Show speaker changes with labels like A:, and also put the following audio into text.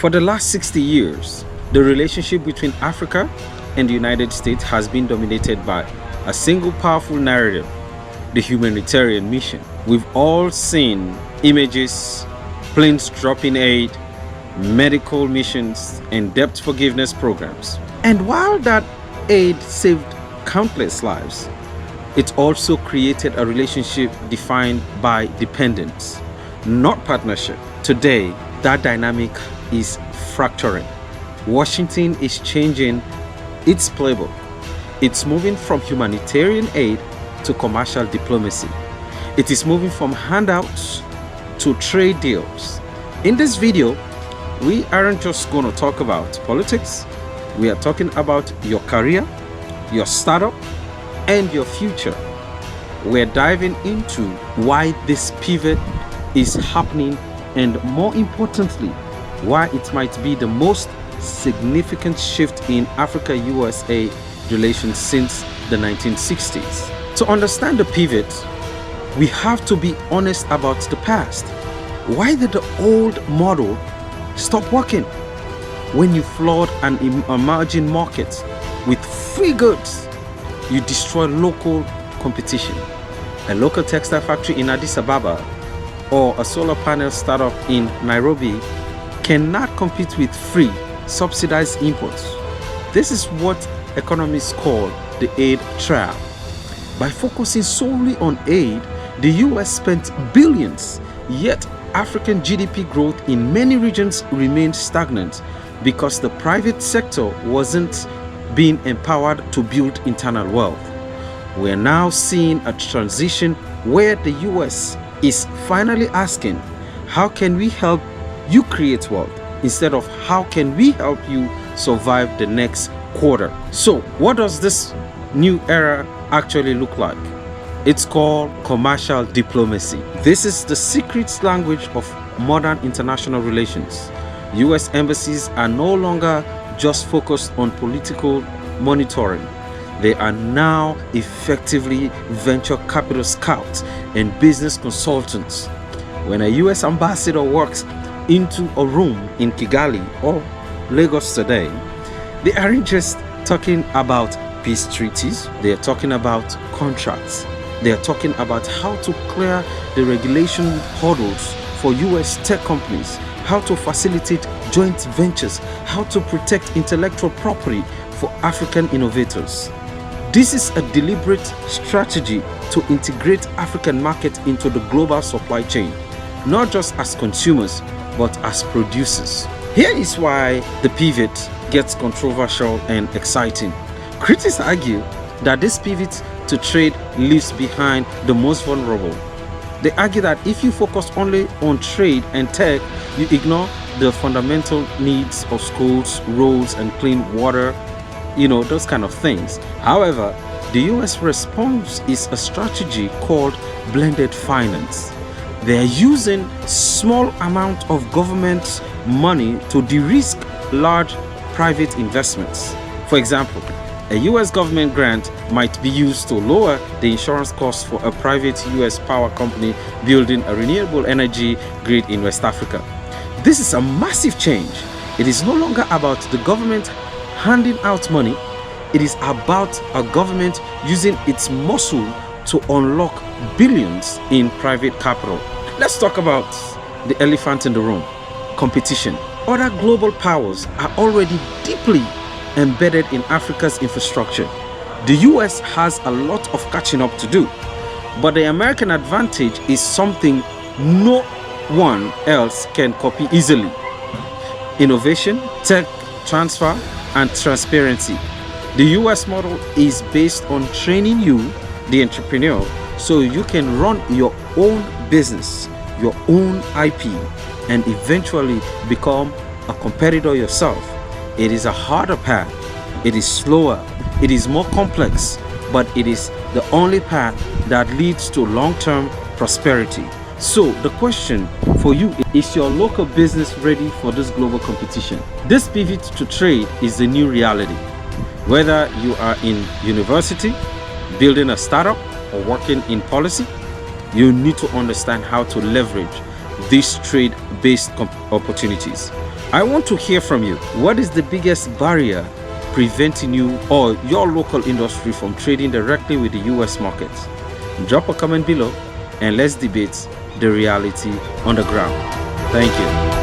A: For the last 60 years, the relationship between Africa and the United States has been dominated by a single powerful narrative, the humanitarian mission. We've all seen images, planes dropping aid, medical missions, and debt forgiveness programs. And while that aid saved countless lives, it also created a relationship defined by dependence, not partnership. Today, that dynamic is fracturing. Washington is changing its playbook. It's moving from humanitarian aid to commercial diplomacy. It is moving from handouts to trade deals. In this video, we aren't just going to talk about politics. We are talking about your career, your startup, and your future. We're diving into why this pivot is happening, and more importantly, why it might be the most significant shift in Africa-USA relations since the 1960s. To understand the pivot, we have to be honest about the past. Why did the old model stop working? When you flood an emerging market with free goods, you destroy local competition. A local textile factory in Addis Ababa or a solar panel startup in Nairobi cannot compete with free, subsidized imports. This is what economists call the aid trap. By focusing solely on aid, the US spent billions, yet African GDP growth in many regions remained stagnant because the private sector wasn't being empowered to build internal wealth. We're now seeing a transition where the US is finally asking, how can we help you create wealth, instead of how can we help you survive the next quarter. So what does this new era actually look like? It's called commercial diplomacy. This is the secret language of modern international relations. US embassies are no longer just focused on political monitoring. They are now effectively venture capital scouts and business consultants. When a US ambassador walks into a room in Kigali or Lagos today, they aren't just talking about peace treaties, they are talking about contracts. They are talking about how to clear the regulation hurdles for US tech companies, how to facilitate joint ventures, how to protect intellectual property for African innovators. This is a deliberate strategy to integrate African market into the global supply chain, not just as consumers, but as producers. Here is why the pivot gets controversial and exciting. Critics argue that this pivot to trade leaves behind the most vulnerable. They argue that if you focus only on trade and tech, you ignore the fundamental needs of schools, roads, and clean water, those kind of things. However, the US response is a strategy called blended finance. They are using small amount of government money to de-risk large private investments. For example, a US government grant might be used to lower the insurance costs for a private US power company building a renewable energy grid in West Africa. This is a massive change. It is no longer about the government handing out money. It is about a government using its muscle to unlock billions in private capital. Let's talk about the elephant in the room: competition. Other global powers are already deeply embedded in Africa's infrastructure. The US has a lot of catching up to do, but the American advantage is something no one else can copy easily: innovation, tech transfer, and transparency. The US model is based on training you, the entrepreneur, so you can run your own business, your own IP, and eventually become a competitor yourself. It is a harder path, it is slower, it is more complex, but it is the only path that leads to long-term prosperity. So the question for you is your local business ready for this global competition? This pivot to trade is the new reality. Whether you are in university, building a startup, or working in policy, you need to understand how to leverage these trade-based opportunities. I want to hear from you. What is the biggest barrier preventing you or your local industry from trading directly with the US market? Drop a comment below and let's debate the reality on the ground. Thank you.